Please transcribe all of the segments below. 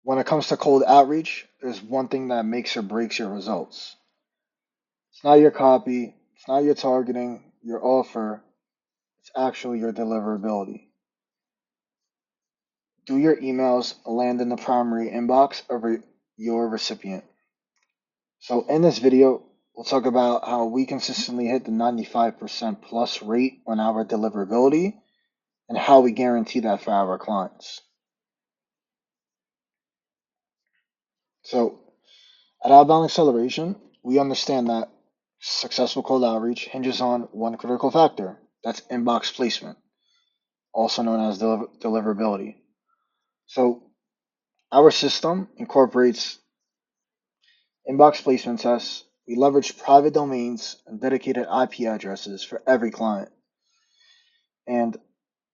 When it comes to cold outreach, there's one thing that makes or breaks your results. It's not your copy, it's not your targeting, your offer, it's actually your deliverability. Do your emails land in the primary inbox of your recipient? So in this video, we'll talk about how we consistently hit the 95% plus rate on our deliverability and how we guarantee that for our clients. So at Outbound Acceleration, we understand that successful cold outreach hinges on one critical factor. That's inbox placement, also known as deliverability. So our system incorporates inbox placement tests. We leverage private domains and dedicated IP addresses for every client. And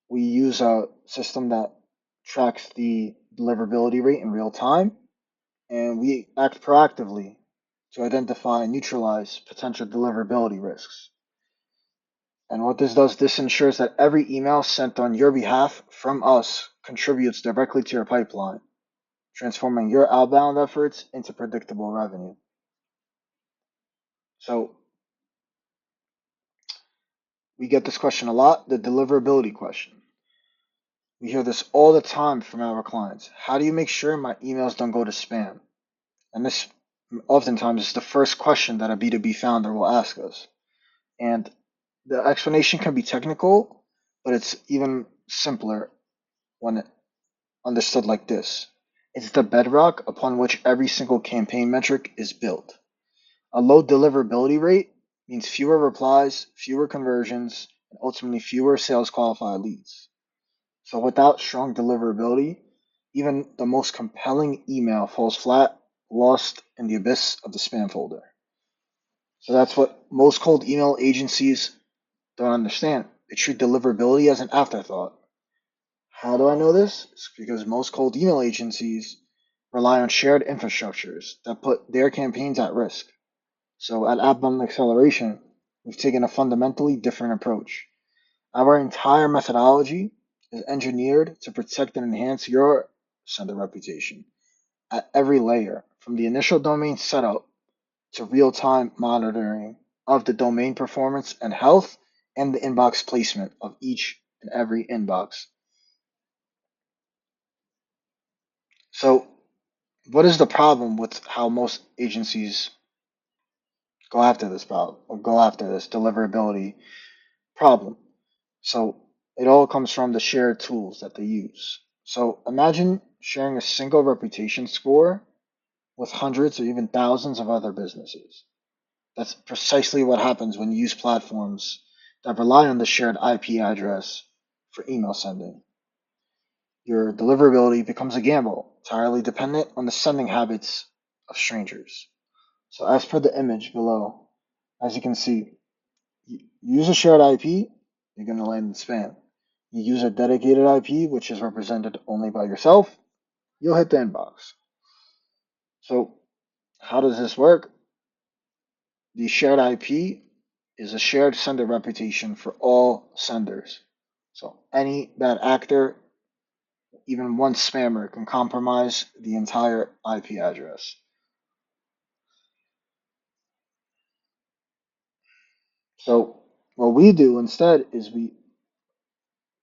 we use a system that tracks the deliverability rate in real time. And we act proactively to identify and neutralize potential deliverability risks. And what this does, this ensures that every email sent on your behalf from us contributes directly to your pipeline, transforming your outbound efforts into predictable revenue. So we get this question a lot, the deliverability question. We hear this all the time from our clients. How do you make sure my emails don't go to spam? And this oftentimes is the first question that a B2B founder will ask us. And the explanation can be technical, but it's even simpler when understood like this. It's the bedrock upon which every single campaign metric is built. A low deliverability rate means fewer replies, fewer conversions, and ultimately fewer sales qualified leads. So without strong deliverability, even the most compelling email falls flat, lost in the abyss of the spam folder. So that's what most cold email agencies don't understand. They treat deliverability as an afterthought. How do I know this? It's because most cold email agencies rely on shared infrastructures that put their campaigns at risk. So at Outbound Acceleration, we've taken a fundamentally different approach. Our entire methodology is engineered to protect and enhance your sender reputation at every layer, from the initial domain setup to real-time monitoring of the domain performance and health and the inbox placement of each and every inbox. So what is the problem with how most agencies go after this problem or go after this deliverability problem? So it all comes from the shared tools that they use. So imagine sharing a single reputation score with hundreds or even thousands of other businesses. That's precisely what happens when you use platforms that rely on the shared IP address for email sending. Your deliverability becomes a gamble, entirely dependent on the sending habits of strangers. So as per the image below, as you can see, you use a shared IP, you're going to land in spam. You use a dedicated IP, which is represented only by yourself, you'll hit the inbox. So how does this work? The shared IP is a shared sender reputation for all senders. So any bad actor, even one spammer, can compromise the entire IP address. So what we do instead is we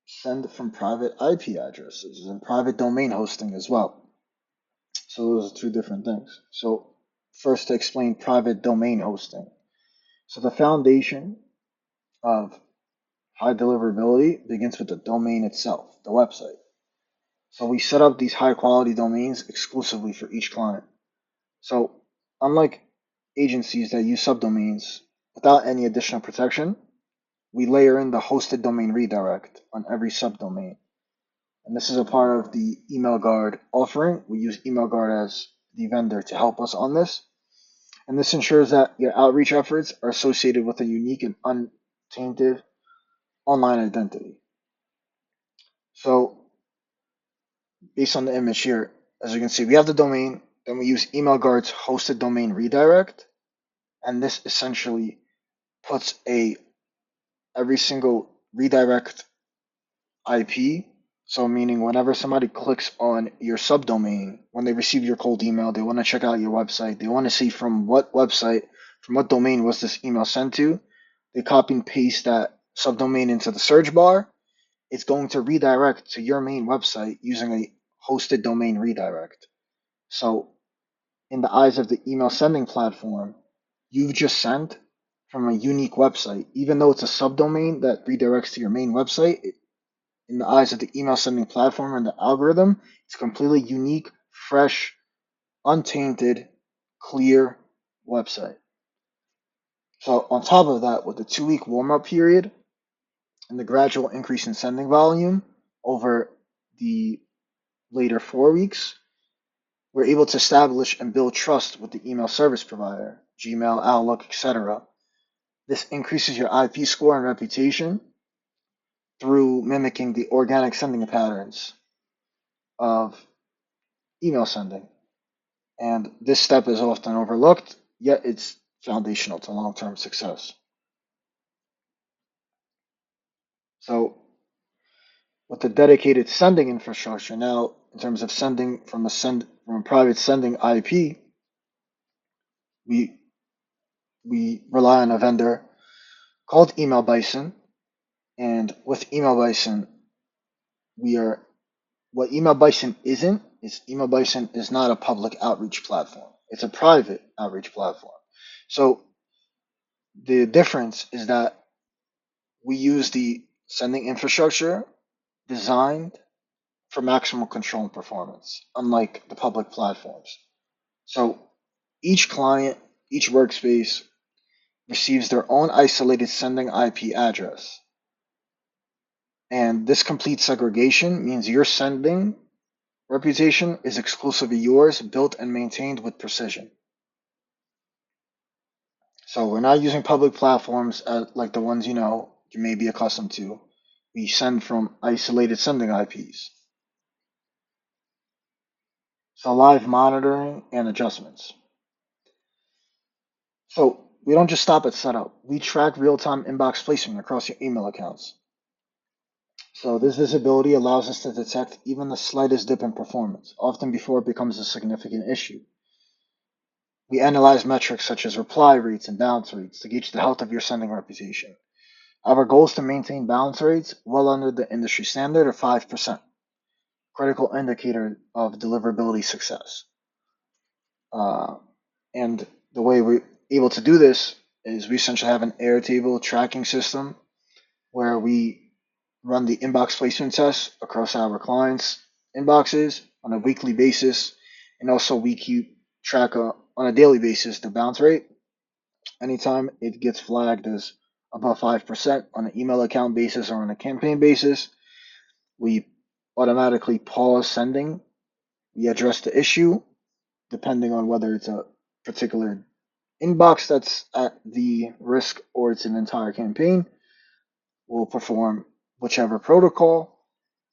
send from private IP addresses and private domain hosting as well. So those are two different things. So first to explain private domain hosting. So the foundation of high deliverability begins with the domain itself, the website. So we set up these high quality domains exclusively for each client. So unlike agencies that use subdomains without any additional protection, we layer in the hosted domain redirect on every subdomain. And this is a part of the Email Guard offering. We use Email Guard as the vendor to help us on this. And this ensures that your outreach efforts are associated with a unique and untainted online identity. So based on the image here, as you can see, we have the domain, then we use Email Guard's hosted domain redirect, and this essentially puts every single redirect IP So meaning whenever somebody clicks on your subdomain, when they receive your cold email, they want to check out your website. They want to see from what website, from what domain was this email sent to. They copy and paste that subdomain into the search bar. It's going to redirect to your main website using a hosted domain redirect. So in the eyes of the email sending platform, you've just sent from a unique website. Even though it's a subdomain that redirects to your main website, in the eyes of the email sending platform and the algorithm, it's a completely unique, fresh, untainted, clear website. So on top of that, with the 2 week warm up period and the gradual increase in sending volume over the later 4 weeks, we're able to establish and build trust with the email service provider, Gmail, Outlook, etc. This increases your IP score and reputation through mimicking the organic sending patterns of email sending. And this step is often overlooked, yet it's foundational to long-term success. So with the dedicated sending infrastructure now, in terms of sending from a private sending IP, we rely on a vendor called Email Bison. And with Email Bison, what Email Bison isn't is Email Bison is not a public outreach platform. It's a private outreach platform. So the difference is that we use the sending infrastructure designed for maximal control and performance, unlike the public platforms. So each client, each workspace receives their own isolated sending IP address. And this complete segregation means your sending reputation is exclusively yours, built and maintained with precision. So we're not using public platforms like the ones you may be accustomed to. We send from isolated sending IPs. So live monitoring and adjustments. So we don't just stop at setup. We track real-time inbox placement across your email accounts. So this visibility allows us to detect even the slightest dip in performance, often before it becomes a significant issue. We analyze metrics such as reply rates and bounce rates to gauge the health of your sending reputation. Our goal is to maintain bounce rates well under the industry standard of 5%, critical indicator of deliverability success. And the way we're able to do this is we essentially have an Airtable tracking system where we run the inbox placement test across our clients' inboxes on a weekly basis, and also we keep track on a daily basis the bounce rate. Anytime it gets flagged as above 5% on an email account basis or on a campaign basis, we automatically pause sending. We address the issue depending on whether it's a particular inbox that's at the risk or it's an entire campaign. We'll perform whichever protocol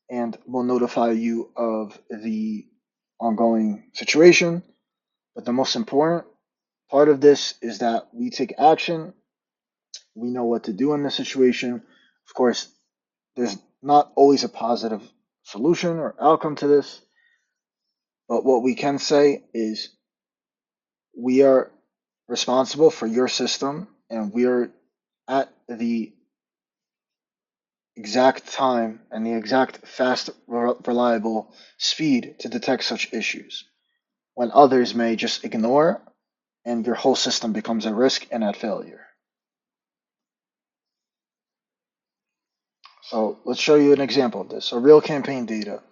and we'll notify you of the ongoing situation. But the most important part of this is that we take action. We know what to do in this situation. Of course, there's not always a positive solution or outcome to this, but what we can say is we are responsible for your system and we are at the exact time and the exact fast, reliable speed to detect such issues when others may just ignore and your whole system becomes a risk and at failure. So let's show you an example of this. So real campaign data.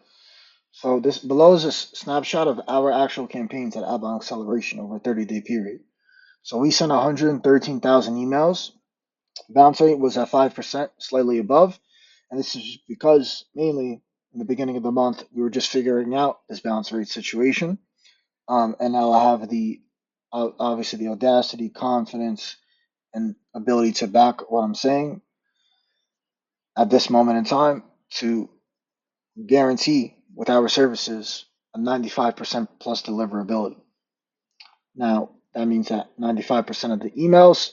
So this below is a snapshot of our actual campaigns at Outbound Acceleration over a 30-day period. So we sent 113,000 emails. Bounce rate was at 5%, slightly above. And this is because mainly in the beginning of the month, we were just figuring out this bounce rate situation. And now I have obviously the audacity, confidence, and ability to back what I'm saying at this moment in time to guarantee with our services a 95% plus deliverability. Now, that means that 95% of the emails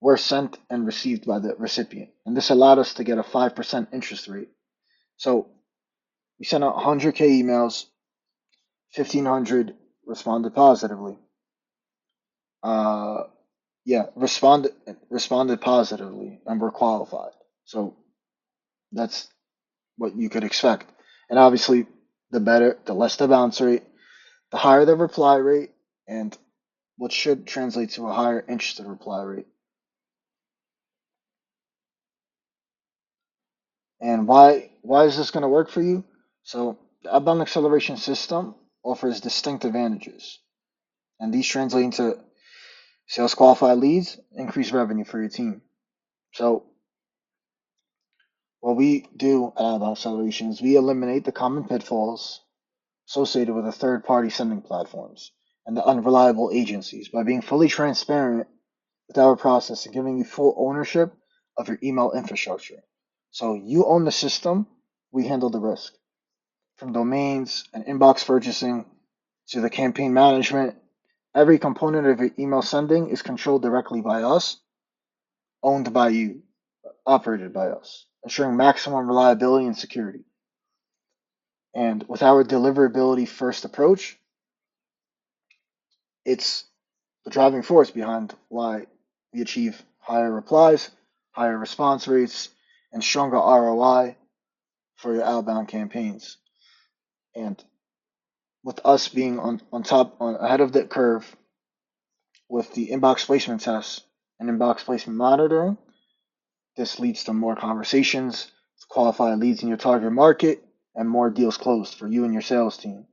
were sent and received by the recipient. And this allowed us to get a 5% interest rate. So we sent out 100K emails, 1,500 responded positively. Yeah, responded positively and were qualified. So that's what you could expect. And obviously, the less the bounce rate, the higher the reply rate, and what should translate to a higher interested reply rate. And why is this going to work for you? So the outbound acceleration system offers distinct advantages, and these translate into sales qualified leads, increased revenue for your team. So what we do at Outbound Acceleration is we eliminate the common pitfalls associated with the third-party sending platforms and the unreliable agencies by being fully transparent with our process and giving you full ownership of your email infrastructure. So you own the system, we handle the risk. From domains and inbox purchasing to the campaign management, every component of your email sending is controlled directly by us, owned by you, operated by us, ensuring maximum reliability and security. And with our deliverability first approach, it's the driving force behind why we achieve higher replies, higher response rates, and stronger ROI for your outbound campaigns. And with us being ahead of the curve with the inbox placement test and inbox placement monitoring, this leads to more conversations, qualified leads in your target market, and more deals closed for you and your sales team.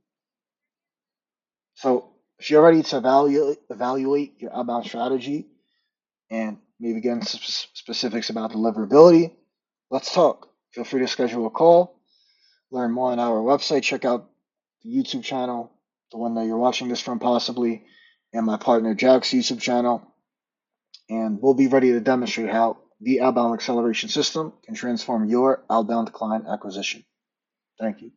So if you're ready to evaluate your outbound strategy and maybe get into specifics about deliverability, let's talk. Feel free to schedule a call, learn more on our website, check out the YouTube channel, the one that you're watching this from possibly, and my partner Jack's YouTube channel. And we'll be ready to demonstrate how the outbound acceleration system can transform your outbound client acquisition. Thank you.